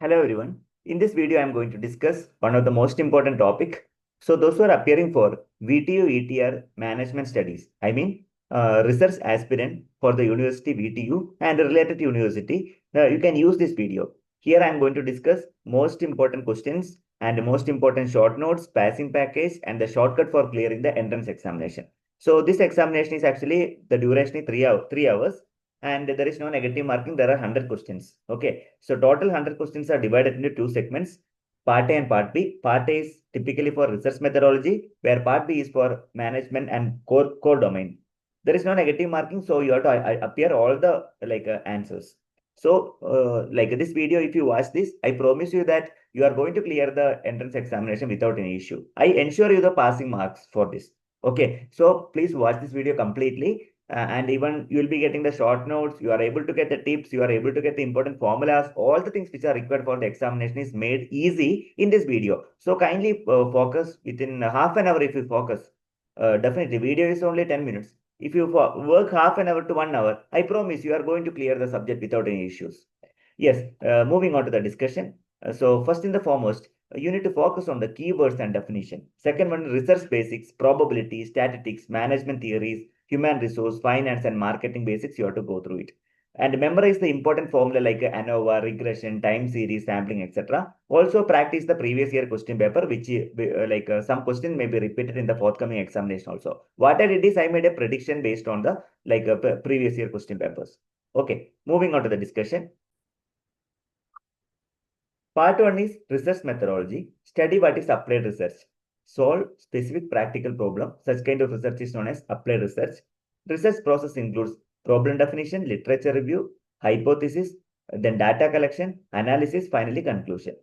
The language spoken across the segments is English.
Hello everyone. In this video, I am going to discuss one of the most important topic. So those who are appearing for VTU ETR Management Studies, research aspirant for the university VTU and related university, you can use this video. Here I am going to discuss most important questions and most important short notes, passing package, and the shortcut for clearing the entrance examination. So this examination is actually the duration is 3 hours and there is no negative marking. There are 100 questions. Okay. So total 100 questions are divided into two segments, part A and part B. Part A is typically for research methodology, where part B is for management and core domain. There is no negative marking, so you have to appear all the answers. So like this video, if you watch this, I promise you that you are going to clear the entrance examination without any issue. I ensure you the passing marks for this. Okay, so please watch this video completely and even you will be getting the short notes. You are able to get the tips, you are able to get the important formulas. All the things which are required for the examination is made easy in this video. So kindly focus within half an hour. If you focus, definitely video is only 10 minutes. If you work half an hour to 1 hour, I promise you are going to clear the subject without any issues. Yes, moving on to the discussion. So first and the foremost, you need to focus on the keywords and definition. Second one, research basics, probability, statistics, management theories, human resource, finance, and marketing basics. You have to go through it. And memorize the important formula like ANOVA, regression, time series, sampling, etc. Also practice the previous year question paper, which some question may be repeated in the forthcoming examination also. What I did is I made a prediction based on the previous year question papers. Okay, moving on to the discussion. Part 1 is research methodology. Study what is applied research. Solve specific practical problem. Such kind of research is known as applied research. Research process includes problem definition, literature review, hypothesis, then data collection, analysis, finally conclusion.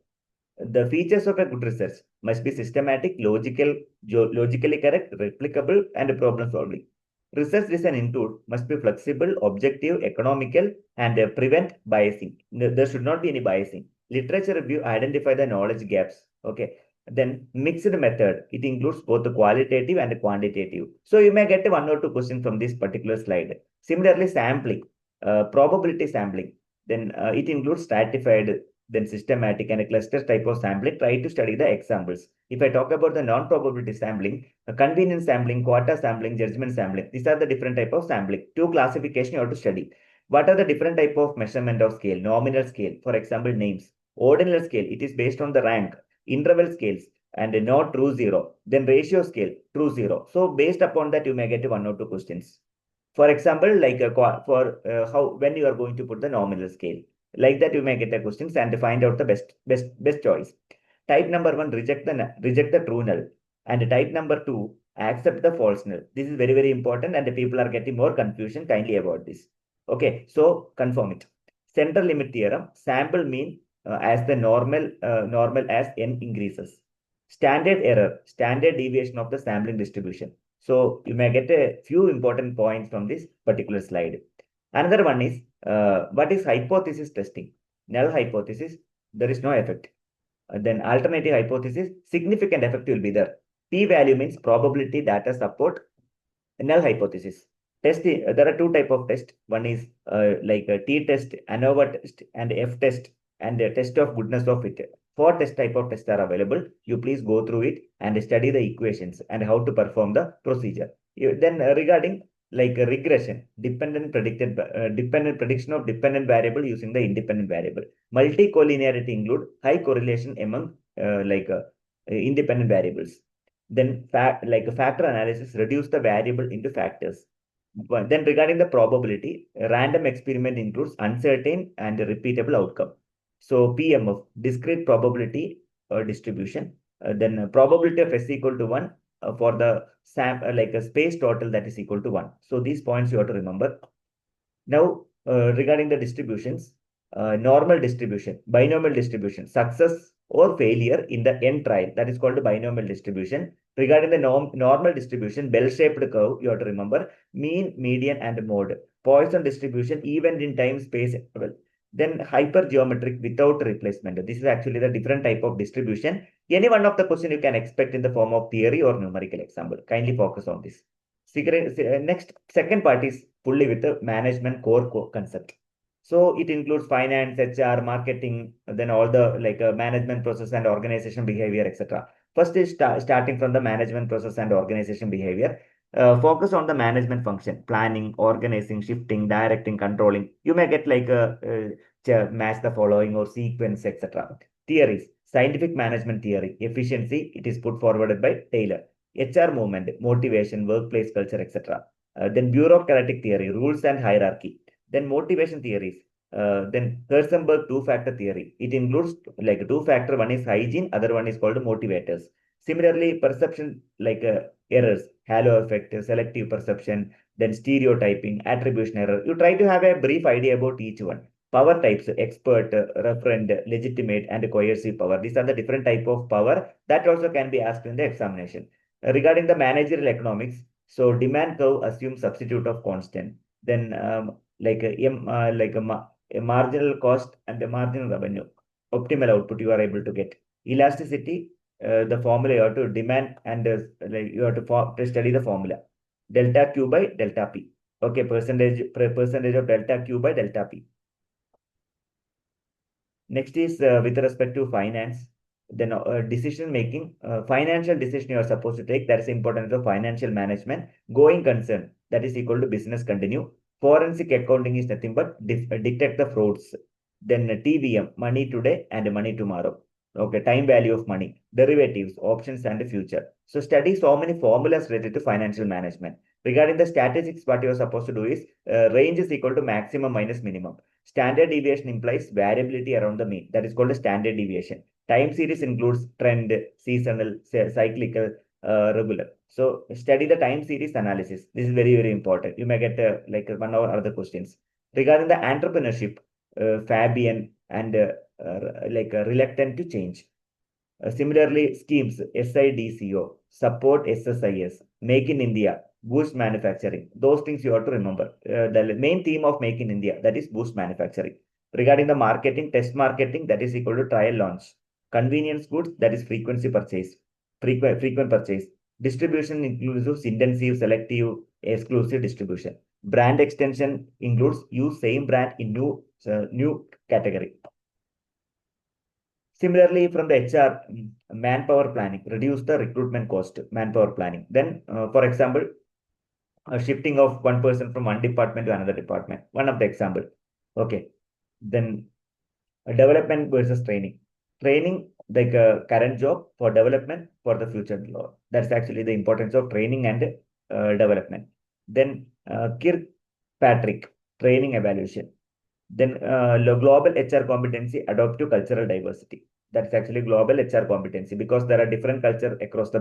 The features of a good research must be systematic, logically correct, replicable, and problem solving. Research design include must be flexible, objective, economical, and prevent biasing. There should not be any biasing. Literature review identify the knowledge gaps. Okay. Then mixed method. It includes both the qualitative and the quantitative. So you may get one or two questions from this particular slide. Similarly, sampling, probability sampling. Then it includes stratified, then systematic and a cluster type of sampling. Try to study the examples. If I talk about the non-probability sampling, convenience sampling, quota sampling, judgment sampling, these are the different type of sampling. Two classification you have to study. What are the different type of measurement of scale? Nominal scale, for example, names. Ordinal scale, it is based on the rank. Interval scales, and not true zero. Then ratio scale, true zero. So based upon that, you may get one or two questions. For example, like for how when you are going to put the nominal scale, like that you may get the questions and find out the best choice. Type number one, reject the true null, and type number two, accept the false null. This is very important, and the people are getting more confusion. Kindly about this. Okay, so confirm it. Central limit theorem, sample mean as the normal as n increases. Standard error, standard deviation of the sampling distribution. So you may get a few important points from this particular slide. Another one is what is hypothesis testing? Null hypothesis, there is no effect. Then alternative hypothesis, significant effect will be there. P-value means probability data support. Null hypothesis. There are two type of test. One is like a t-test, ANOVA test, and F-test, and a test of goodness of it. Four test type of tests are available. You please go through it and study the equations and how to perform the procedure. Then regarding like a regression, dependent prediction of dependent variable using the independent variable. Multi-collinearity include high correlation among independent variables. Then factor analysis reduce the variable into factors. Then regarding the probability, random experiment includes uncertain and repeatable outcome. So PMF, discrete probability distribution. Then probability of S equal to 1 for the like a space total that is equal to 1. So these points you have to remember. Now regarding the distributions, normal distribution, binomial distribution, success or failure in the end trial, that is called binomial distribution. Regarding the normal distribution, bell-shaped curve, you have to remember mean, median, and mode. Poisson distribution, even in time, space, interval. Then hypergeometric without replacement. This is actually the different type of distribution. Any one of the question you can expect in the form of theory or numerical example. Kindly focus on this. Next, second part is fully with the management core concept. So it includes finance, HR, marketing, then all the management process and organization behavior, etc. First is starting from the management process and organization behavior. Focus on the management function, planning, organizing, shifting, directing, controlling. You may get match the following or sequence, etc. Theories, scientific management theory, efficiency, it is put forwarded by Taylor. HR movement, motivation, workplace culture, etc. Then bureaucratic theory, rules and hierarchy. Then motivation theories. Then Herzenberg two-factor theory. It includes like two-factor. One is hygiene, other one is called motivators. Similarly, perception errors, halo effect, selective perception, then stereotyping, attribution error. You try to have a brief idea about each one. Power types, expert, referent, legitimate, and coercive power. These are the different type of power that also can be asked in the examination. Regarding the managerial economics, so demand curve assumes substitute of constant. Then a marginal cost and a marginal revenue, optimal output you are able to get. Elasticity, the formula you have to demand and you have to study the formula. Delta Q by delta P. Okay, percentage of delta Q by delta P. Next is with respect to finance, then decision making, financial decision you are supposed to take. That is important of financial management. Going concern, that is equal to business continue. Forensic accounting is nothing but detect the frauds. Then TVM, money today and money tomorrow. Okay, time value of money, derivatives, options, and the future. So study so many formulas related to financial management. Regarding the statistics, what you are supposed to do is range is equal to maximum minus minimum. Standard deviation implies variability around the mean. That is called a standard deviation. Time series includes trend, seasonal, cyclical, regular. So study the time series analysis. This is very, very important. You may get one or other questions. Regarding the entrepreneurship, Fabian and reluctant to change. Similarly, schemes SIDCO, support SSIS, Make in India, boost manufacturing. Those things you have to remember. The main theme of Make in India, that is boost manufacturing. Regarding the marketing, test marketing, that is equal to trial launch. Convenience goods, that is frequency purchase, frequent purchase. Distribution includes intensive, selective, exclusive distribution. Brand extension includes use same brand in new category. Similarly, from the HR, manpower planning, reduce the recruitment cost, manpower planning. Then, for example, shifting of one person from one department to another department. One of the example. Okay. Then development versus training. Training, like a current job for development for the future job. That's actually the importance of training and development. Then Kirkpatrick, training evaluation. Then global HR competency, adapt to cultural diversity. That's actually global HR competency because there are different culture across the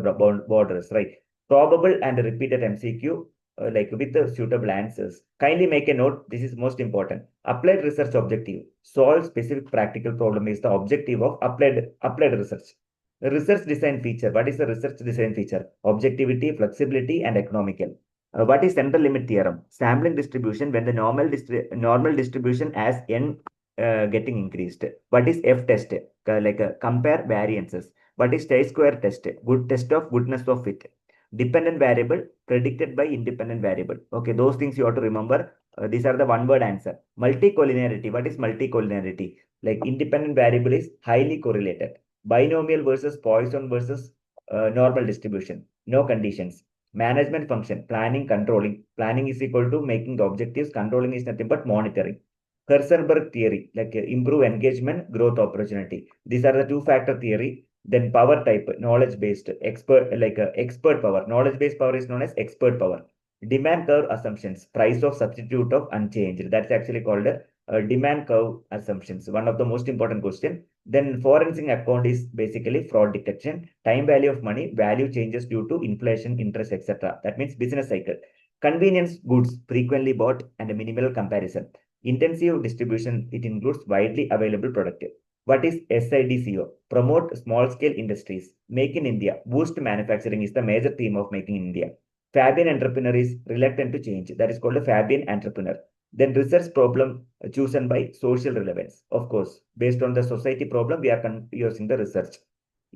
borders, right? Probable and repeated MCQ, with the suitable answers. Kindly make a note. This is most important. Applied research objective. Solve specific practical problem is the objective of applied research. The research design feature. What is the research design feature? Objectivity, flexibility, and economical. What is central limit theorem? Sampling distribution when the normal distribution as n getting increased. What is F test? Compare variances. What is chi-square test? Good test of goodness of fit. Dependent variable predicted by independent variable. Okay, those things you have to remember. These are the one-word answer. Multicollinearity. What is multicollinearity? Like independent variable is highly correlated. Binomial versus Poisson versus normal distribution. No conditions. Management function, planning, controlling. Planning is equal to making the objectives. Controlling is nothing but monitoring. Herzenberg theory, improve engagement, growth opportunity. These are the two-factor theory. Then power type, knowledge-based, expert power. Knowledge-based power is known as expert power. Demand curve assumptions, price of substitute of unchanged. That's actually called demand curve assumptions. One of the most important question. Then forensic account is basically fraud detection. Time value of money, value changes due to inflation, interest, etc. That means business cycle. Convenience goods, frequently bought and minimal comparison. Intensive distribution, it includes widely available product. What is SIDCO? Promote small scale industries. Make in India. Boost manufacturing is the major theme of Making in India. Fabian entrepreneur is reluctant to change. That is called a Fabian entrepreneur. Then research problem chosen by social relevance. Of course, based on the society problem, we are using the research.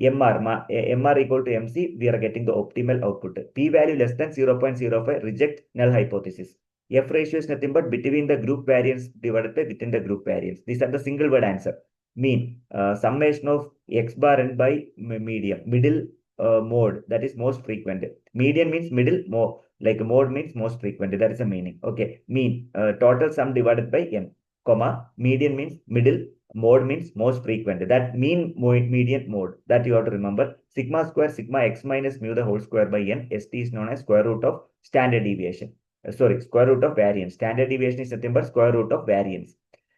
MR equal to MC, we are getting the optimal output. P value less than 0.05, reject null hypothesis. F ratio is nothing but between the group variance divided by within the group variance. These are the single word answer. Mean, summation of x bar n by median, middle mode, that is most frequent. Median means middle, more like mode means most frequent. That is the meaning. Okay, mean, total sum divided by n, comma, median means middle, mode means most frequent. That mean median mode, that you have to remember. Sigma square sigma x minus mu the whole square by n. ST is known as square root of standard deviation. Sorry, square root of variance. Standard deviation is nothing but square root of variance.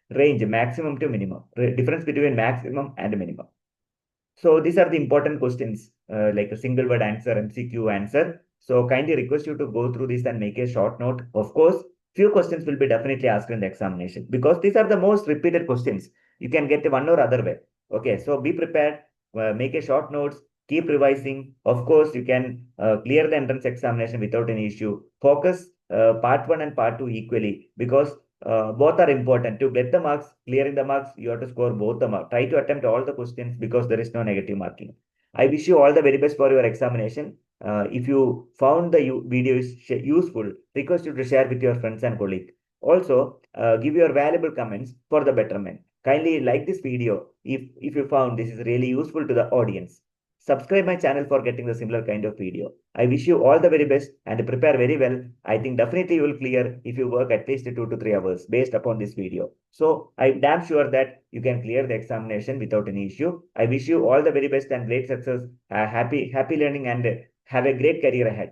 Range, maximum to minimum. Difference between maximum and minimum. So these are the important questions, like a single word answer, MCQ answer. So kindly request you to go through this and make a short note. Of course, few questions will be definitely asked in the examination because these are the most repeated questions. You can get one or other way. Okay, so be prepared, make a short notes, keep revising. Of course, you can clear the entrance examination without any issue. Focus part 1 and part 2 equally because both are important. To get the marks, clearing the marks, you have to score both the marks. Try to attempt all the questions because there is no negative marking. I wish you all the very best for your examination. If you found the video is useful, request you to share with your friends and colleagues. Also, give your valuable comments for the betterment. Kindly like this video if you found this is really useful to the audience. Subscribe my channel for getting the similar kind of video. I wish you all the very best and prepare very well. I think definitely you will clear if you work at least 2 to 3 hours based upon this video. So I'm damn sure that you can clear the examination without any issue. I wish you all the very best and great success, happy learning and have a great career ahead.